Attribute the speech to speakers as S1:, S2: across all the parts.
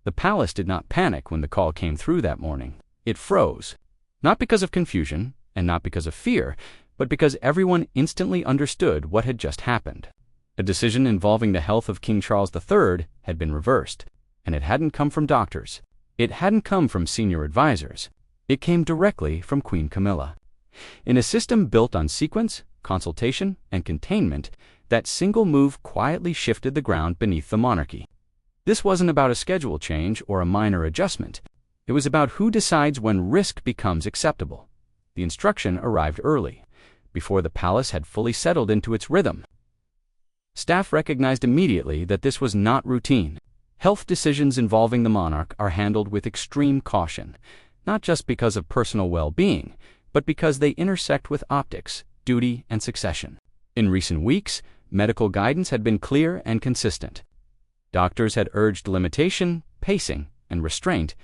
S1: The palace did not panic when the call came through that morning. It froze. Not because of confusion, and not because of fear, but because everyone instantly understood what had just happened. A decision involving the health of King Charles III had been reversed, and it hadn't come from doctors. It hadn't come from senior advisors. It came directly from Queen Camilla. In a system built on sequence, consultation, and containment, that single move quietly shifted the ground beneath the monarchy. This wasn't about a schedule change or a minor adjustment. It was about who decides when risk becomes acceptable. The instruction arrived early, before the palace had fully settled into its rhythm. Staff recognized immediately that this was not routine. Health decisions involving the monarch are handled with extreme caution, not just because of personal well-being, but because they intersect with optics, duty, and succession. In recent weeks, medical guidance had been clear and consistent. Doctors had urged limitation, pacing, and restraint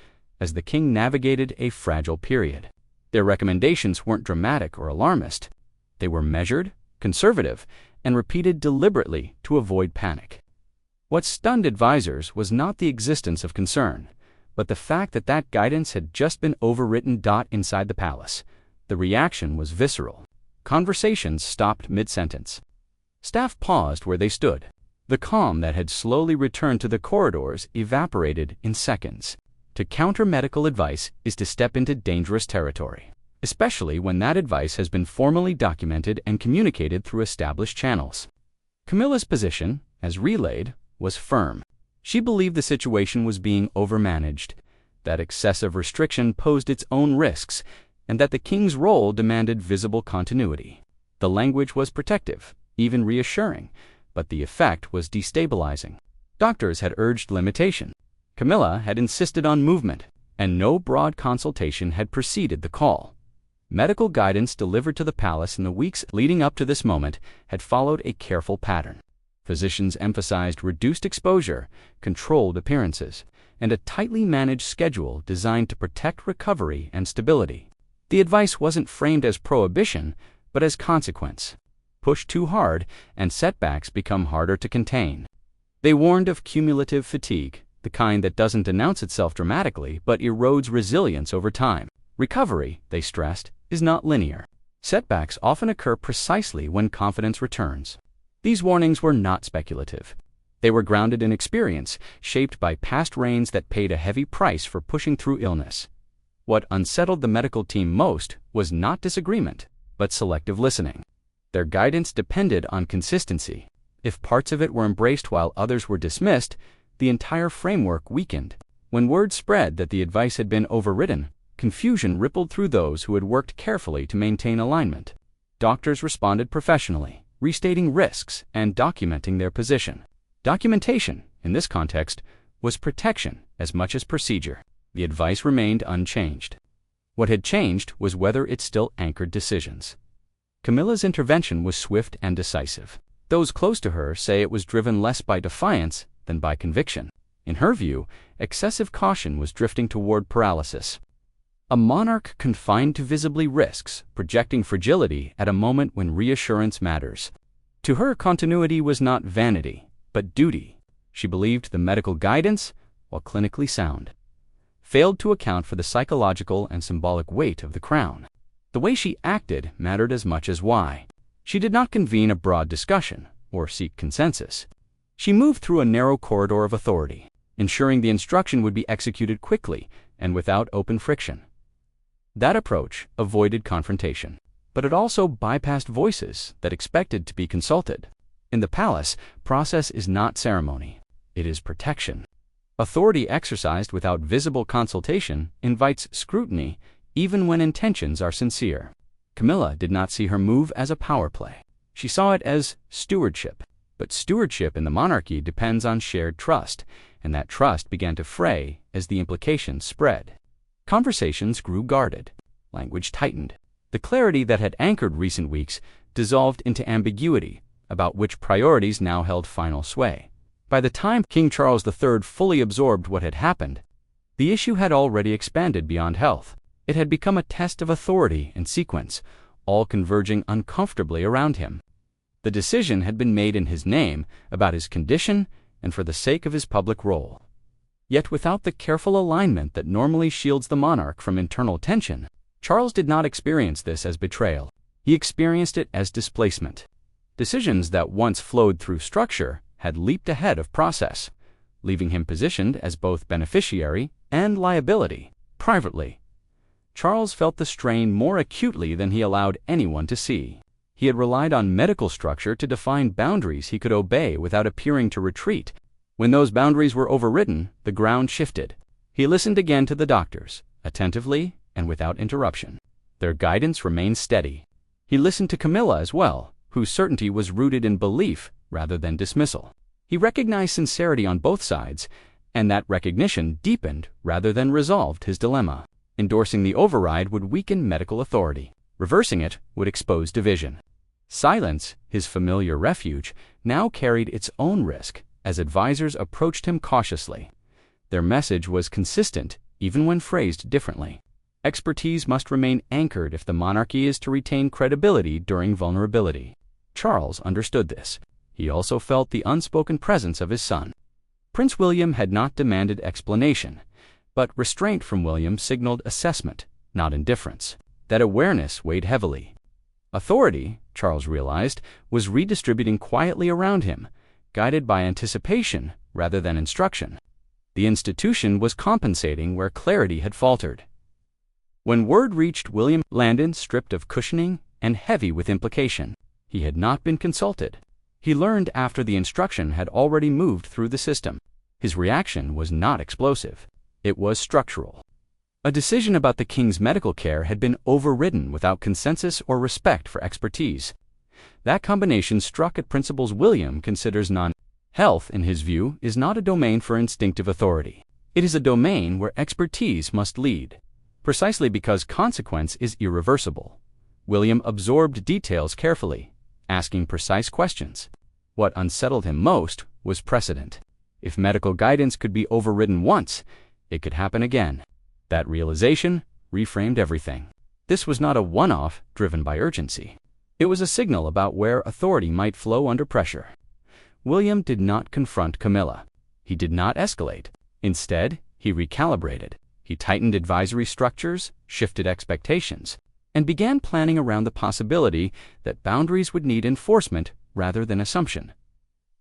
S1: as the king navigated a fragile period. Their recommendations weren't dramatic or alarmist. They were measured, conservative, and repeated deliberately to avoid panic. What stunned advisors was not the existence of concern, but the fact that that guidance had just been overwritten. Inside the palace, the reaction was visceral. Conversations stopped mid-sentence. Staff paused where they stood. The calm that had slowly returned to the corridors evaporated in seconds. To counter medical advice is to step into dangerous territory, especially when that advice has been formally documented and communicated through established channels. Camilla's position, as relayed, was firm. She believed the situation was being overmanaged, that excessive restriction posed its own risks, and that the king's role demanded visible continuity. The language was protective, even reassuring, but the effect was destabilizing. Doctors had urged limitation. Camilla had insisted on movement, and no broad consultation had preceded the call. Medical guidance delivered to the palace in the weeks leading up to this moment had followed a careful pattern. Physicians emphasized reduced exposure, controlled appearances, and a tightly managed schedule designed to protect recovery and stability. The advice wasn't framed as prohibition, but as consequence. Push too hard, and setbacks become harder to contain. They warned of cumulative fatigue, the kind that doesn't announce itself dramatically but erodes resilience over time. Recovery, they stressed, is not linear. Setbacks often occur precisely when confidence returns. These warnings were not speculative. They were grounded in experience, shaped by past reigns that paid a heavy price for pushing through illness. What unsettled the medical team most was not disagreement, but selective listening. Their guidance depended on consistency. If parts of it were embraced while others were dismissed, the entire framework weakened. When word spread that the advice had been overridden, confusion rippled through those who had worked carefully to maintain alignment. Doctors responded professionally, restating risks and documenting their position. Documentation, in this context, was protection as much as procedure. The advice remained unchanged. What had changed was whether it still anchored decisions. Camilla's intervention was swift and decisive. Those close to her say it was driven less by defiance than by conviction. In her view, excessive caution was drifting toward paralysis. A monarch confined to visibly risks, projecting fragility at a moment when reassurance matters. To her, continuity was not vanity, but duty. She believed the medical guidance, while clinically sound, failed to account for the psychological and symbolic weight of the crown. The way she acted mattered as much as why. She did not convene a broad discussion or seek consensus. She moved through a narrow corridor of authority, ensuring the instruction would be executed quickly and without open friction. That approach avoided confrontation, but it also bypassed voices that expected to be consulted. In the palace, process is not ceremony. It is protection. Authority exercised without visible consultation invites scrutiny even when intentions are sincere. Camilla did not see her move as a power play. She saw it as stewardship. But stewardship in the monarchy depends on shared trust, and that trust began to fray as the implications spread. Conversations grew guarded. Language tightened. The clarity that had anchored recent weeks dissolved into ambiguity about which priorities now held final sway. By the time King Charles III fully absorbed what had happened, the issue had already expanded beyond health. It had become a test of authority and sequence, all converging uncomfortably around him. The decision had been made in his name, about his condition, and for the sake of his public role. Yet without the careful alignment that normally shields the monarch from internal tension, Charles did not experience this as betrayal. He experienced it as displacement. Decisions that once flowed through structure had leaped ahead of process, leaving him positioned as both beneficiary and liability. Privately, Charles felt the strain more acutely than he allowed anyone to see. He had relied on medical structure to define boundaries he could obey without appearing to retreat. When those boundaries were overridden, the ground shifted. He listened again to the doctors, attentively and without interruption. Their guidance remained steady. He listened to Camilla as well, whose certainty was rooted in belief rather than dismissal. He recognized sincerity on both sides, and that recognition deepened rather than resolved his dilemma. Endorsing the override would weaken medical authority. Reversing it would expose division. Silence, his familiar refuge, now carried its own risk as advisors approached him cautiously. Their message was consistent, even when phrased differently. Expertise must remain anchored if the monarchy is to retain credibility during vulnerability. Charles understood this. He also felt the unspoken presence of his son. Prince William had not demanded explanation, but restraint from William signaled assessment, not indifference. That awareness weighed heavily. Authority, Charles realized, was redistributing quietly around him, guided by anticipation rather than instruction. The institution was compensating where clarity had faltered. When word reached William Landon, stripped of cushioning and heavy with implication, he had not been consulted. He learned after the instruction had already moved through the system. His reaction was not explosive. It was structural. A decision about the king's medical care had been overridden without consensus or respect for expertise. That combination struck at principles William considers non-health, in his view, is not a domain for instinctive authority. It is a domain where expertise must lead. Precisely because consequence is irreversible, William absorbed details carefully, asking precise questions. What unsettled him most was precedent. If medical guidance could be overridden once, it could happen again. That realization reframed everything. This was not a one-off driven by urgency. It was a signal about where authority might flow under pressure. William did not confront Camilla. He did not escalate. Instead, he recalibrated. He tightened advisory structures, shifted expectations, and began planning around the possibility that boundaries would need enforcement rather than assumption.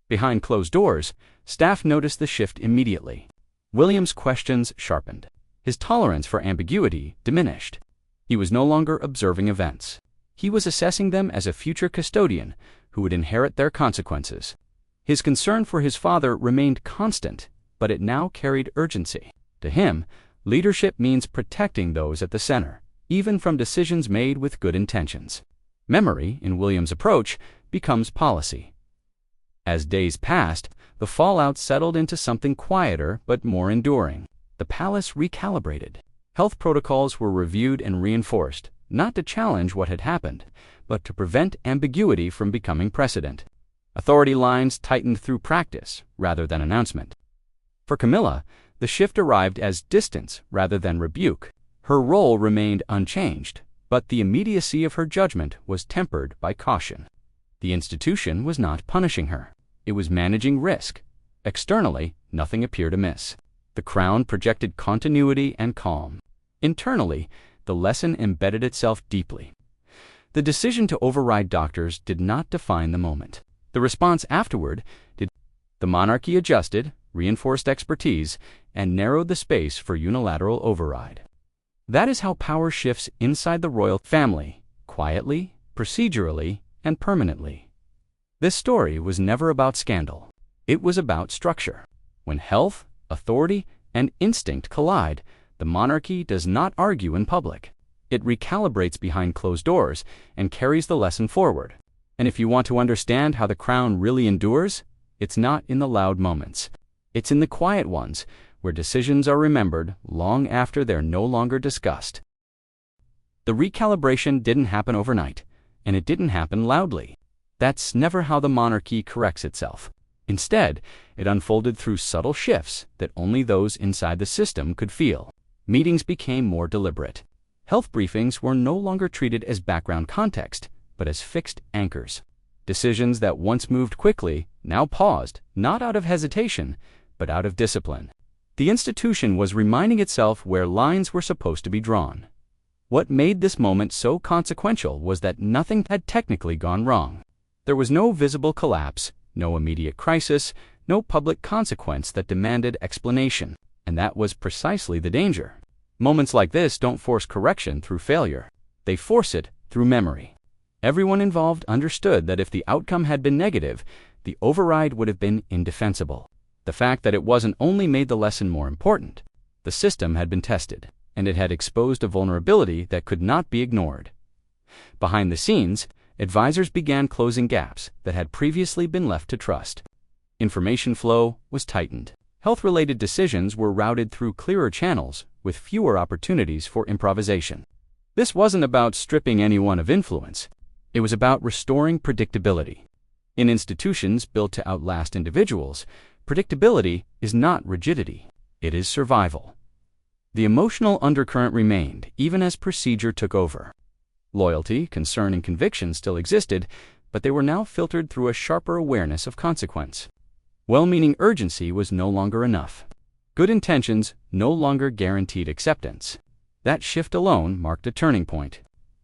S1: Behind closed doors, staff noticed the shift immediately. William's questions sharpened. His tolerance for ambiguity diminished. He was no longer observing events. He was assessing them as a future custodian who would inherit their consequences. His concern for his father remained constant, but it now carried urgency. To him, leadership means protecting those at the center, even from decisions made with good intentions. Memory, in William's approach, becomes policy. As days passed, the fallout settled into something quieter but more enduring. The palace recalibrated. Health protocols were reviewed and reinforced, not to challenge what had happened, but to prevent ambiguity from becoming precedent. Authority lines tightened through practice rather than announcement. For Camilla, the shift arrived as distance rather than rebuke. Her role remained unchanged, but the immediacy of her judgment was tempered by caution. The institution was not punishing her. It was managing risk. Externally, nothing appeared amiss. The crown projected continuity and calm. Internally, the lesson embedded itself deeply. The decision to override doctors did not define the moment. The response afterward did. The monarchy adjusted, reinforced expertise, and narrowed the space for unilateral override. That is how power shifts inside the royal family, quietly, procedurally, and permanently. This story was never about scandal. It was about structure. When health, authority, and instinct collide, the monarchy does not argue in public. It recalibrates behind closed doors and carries the lesson forward. And if you want to understand how the crown really endures, it's not in the loud moments. It's in the quiet ones, where decisions are remembered long after they're no longer discussed. The recalibration didn't happen overnight, and it didn't happen loudly. That's never how the monarchy corrects itself. Instead, it unfolded through subtle shifts that only those inside the system could feel. Meetings became more deliberate. Health briefings were no longer treated as background context, but as fixed anchors. Decisions that once moved quickly now paused, not out of hesitation, but out of discipline. The institution was reminding itself where lines were supposed to be drawn. What made this moment so consequential was that nothing had technically gone wrong. There was no visible collapse, no immediate crisis, no public consequence that demanded explanation, and that was precisely the danger. Moments like this don't force correction through failure. They force it through memory. Everyone involved understood that if the outcome had been negative, the override would have been indefensible. The fact that it wasn't only made the lesson more important. The system had been tested, and it had exposed a vulnerability that could not be ignored. Behind the scenes, advisors began closing gaps that had previously been left to trust. Information flow was tightened. Health-related decisions were routed through clearer channels with fewer opportunities for improvisation. This wasn't about stripping anyone of influence. It was about restoring predictability. In institutions built to outlast individuals, predictability is not rigidity. It is survival. The emotional undercurrent remained even as procedure took over. Loyalty, concern, and conviction still existed, but they were now filtered through a sharper awareness of consequence. Well-meaning urgency was no longer enough. Good intentions no longer guaranteed acceptance. That shift alone marked a turning point.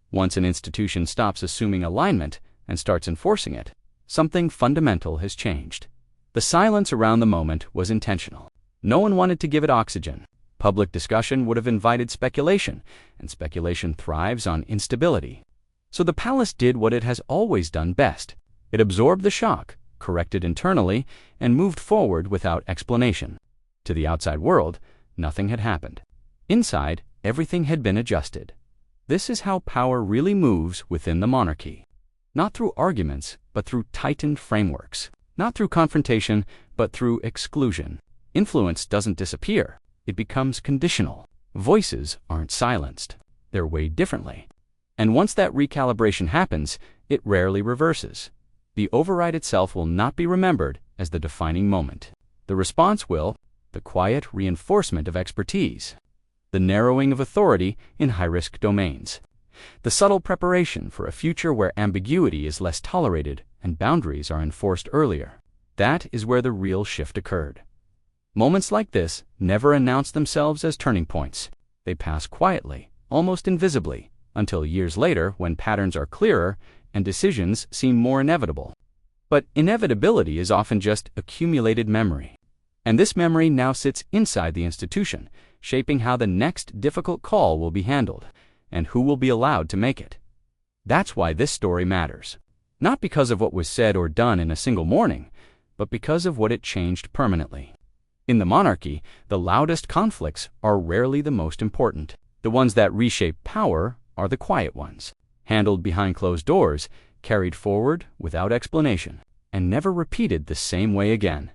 S1: Once an institution stops assuming alignment and starts enforcing it, something fundamental has changed. The silence around the moment was intentional. No one wanted to give it oxygen. Public discussion would have invited speculation, and speculation thrives on instability. So the palace did what it has always done best. It absorbed the shock, corrected internally, and moved forward without explanation. To the outside world, nothing had happened. Inside, everything had been adjusted. This is how power really moves within the monarchy. Not through arguments, but through tightened frameworks. Not through confrontation, but through exclusion. Influence doesn't disappear. It becomes conditional. Voices aren't silenced. They're weighed differently. And once that recalibration happens, it rarely reverses. The override itself will not be remembered as the defining moment. The response will, the quiet reinforcement of expertise, the narrowing of authority in high-risk domains, the subtle preparation for a future where ambiguity is less tolerated and boundaries are enforced earlier. That is where the real shift occurred. Moments like this never announce themselves as turning points. They pass quietly, almost invisibly, until years later when patterns are clearer and decisions seem more inevitable. But inevitability is often just accumulated memory. And this memory now sits inside the institution, shaping how the next difficult call will be handled, and who will be allowed to make it. That's why this story matters. Not because of what was said or done in a single morning, but because of what it changed permanently. In the monarchy, the loudest conflicts are rarely the most important. The ones that reshape power are the quiet ones, handled behind closed doors, carried forward without explanation, and never repeated the same way again.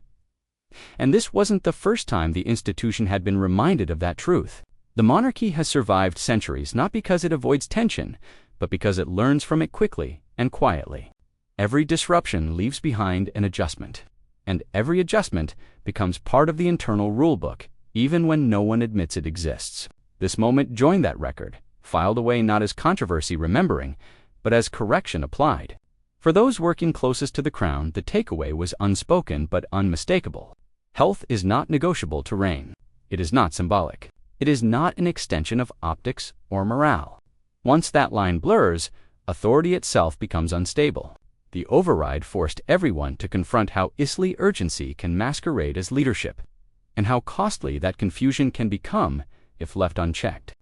S1: And this wasn't the first time the institution had been reminded of that truth. The monarchy has survived centuries not because it avoids tension, but because it learns from it quickly and quietly. Every disruption leaves behind an adjustment, and every adjustment becomes part of the internal rulebook, even when no one admits it exists. This moment joined that record, filed away not as controversy remembering, but as correction applied. For those working closest to the crown, the takeaway was unspoken but unmistakable. Health is not negotiable terrain. It is not symbolic. It is not an extension of optics or morale. Once that line blurs, authority itself becomes unstable. The override forced everyone to confront how easily urgency can masquerade as leadership, and how costly that confusion can become if left unchecked.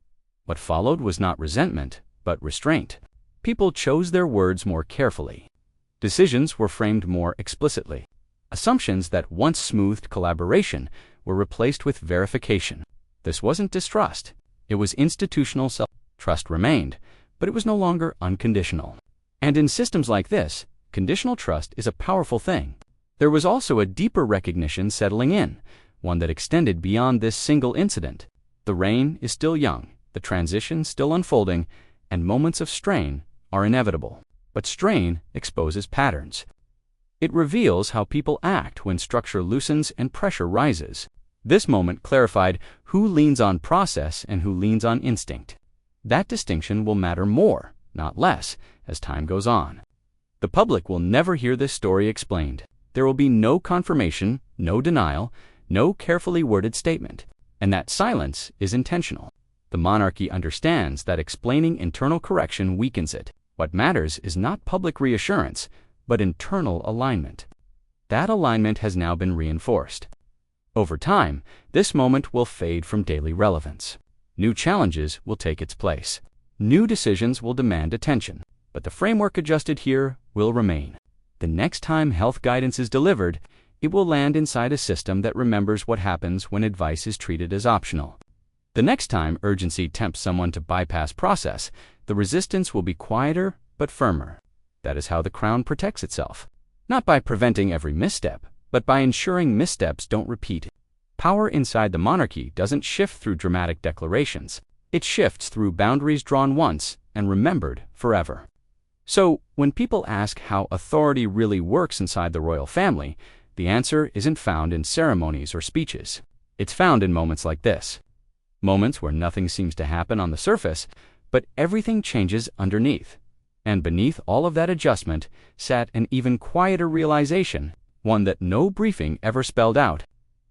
S1: What followed was not resentment, but restraint. People chose their words more carefully. Decisions were framed more explicitly. Assumptions that once smoothed collaboration were replaced with verification. This wasn't distrust. It was institutional self-trust remained, but it was no longer unconditional. And in systems like this, conditional trust is a powerful thing. There was also a deeper recognition settling in, one that extended beyond this single incident. The reign is still young, the transition still unfolding, and moments of strain are inevitable. But strain exposes patterns. It reveals how people act when structure loosens and pressure rises. This moment clarified who leans on process and who leans on instinct. That distinction will matter more, not less, as time goes on. The public will never hear this story explained. There will be no confirmation, no denial, no carefully worded statement, and that silence is intentional. The monarchy understands that explaining internal correction weakens it. What matters is not public reassurance, but internal alignment. That alignment has now been reinforced. Over time, this moment will fade from daily relevance. New challenges will take its place. New decisions will demand attention, but the framework adjusted here will remain. The next time health guidance is delivered, it will land inside a system that remembers what happens when advice is treated as optional. The next time urgency tempts someone to bypass process, the resistance will be quieter but firmer. That is how the crown protects itself. Not by preventing every misstep, but by ensuring missteps don't repeat. Power inside the monarchy doesn't shift through dramatic declarations. It shifts through boundaries drawn once and remembered forever. So, when people ask how authority really works inside the royal family, the answer isn't found in ceremonies or speeches. It's found in moments like this. Moments where nothing seems to happen on the surface, but everything changes underneath. And beneath all of that adjustment sat an even quieter realization, one that no briefing ever spelled out.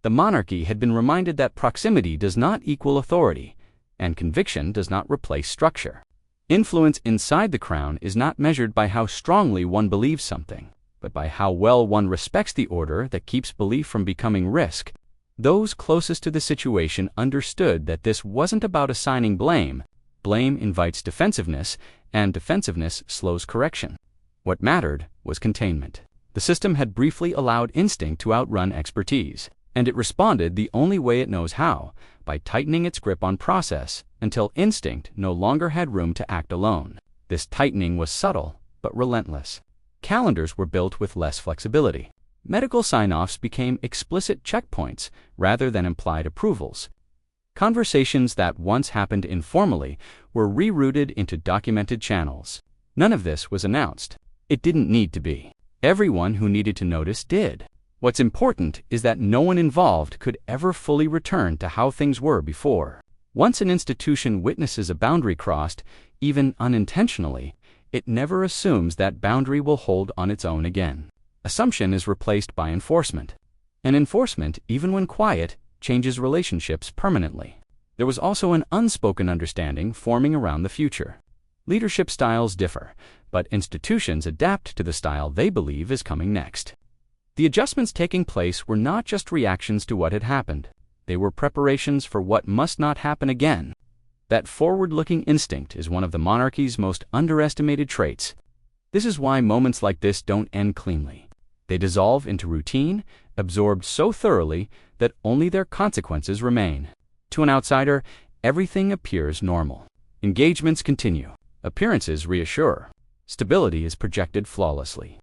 S1: The monarchy had been reminded that proximity does not equal authority, and conviction does not replace structure. Influence inside the crown is not measured by how strongly one believes something, but by how well one respects the order that keeps belief from becoming risk. Those closest to the situation understood that this wasn't about assigning blame. Blame invites defensiveness, and defensiveness slows correction. What mattered was containment. The system had briefly allowed instinct to outrun expertise, and it responded the only way it knows how, by tightening its grip on process until instinct no longer had room to act alone. This tightening was subtle but relentless. Calendars were built with less flexibility. Medical sign-offs became explicit checkpoints rather than implied approvals. Conversations that once happened informally were rerouted into documented channels. None of this was announced. It didn't need to be. Everyone who needed to notice did. What's important is that no one involved could ever fully return to how things were before. Once an institution witnesses a boundary crossed, even unintentionally, it never assumes that boundary will hold on its own again. Assumption is replaced by enforcement. And enforcement, even when quiet, changes relationships permanently. There was also an unspoken understanding forming around the future. Leadership styles differ, but institutions adapt to the style they believe is coming next. The adjustments taking place were not just reactions to what had happened. They were preparations for what must not happen again. That forward-looking instinct is one of the monarchy's most underestimated traits. This is why moments like this don't end cleanly. They dissolve into routine, absorbed so thoroughly that only their consequences remain. To an outsider, everything appears normal. Engagements continue. Appearances reassure. Stability is projected flawlessly.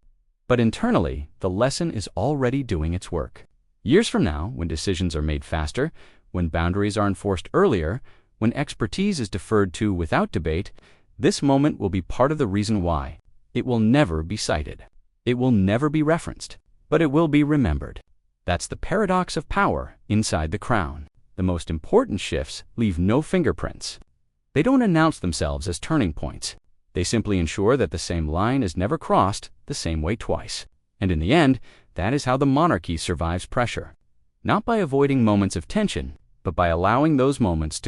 S1: But internally, the lesson is already doing its work. Years from now, when decisions are made faster, when boundaries are enforced earlier, when expertise is deferred to without debate, this moment will be part of the reason why. It will never be cited. It will never be referenced, but it will be remembered. That's the paradox of power inside the crown. The most important shifts leave no fingerprints. They don't announce themselves as turning points. They simply ensure that the same line is never crossed the same way twice. And in the end, that is how the monarchy survives pressure. Not by avoiding moments of tension, but by allowing those moments to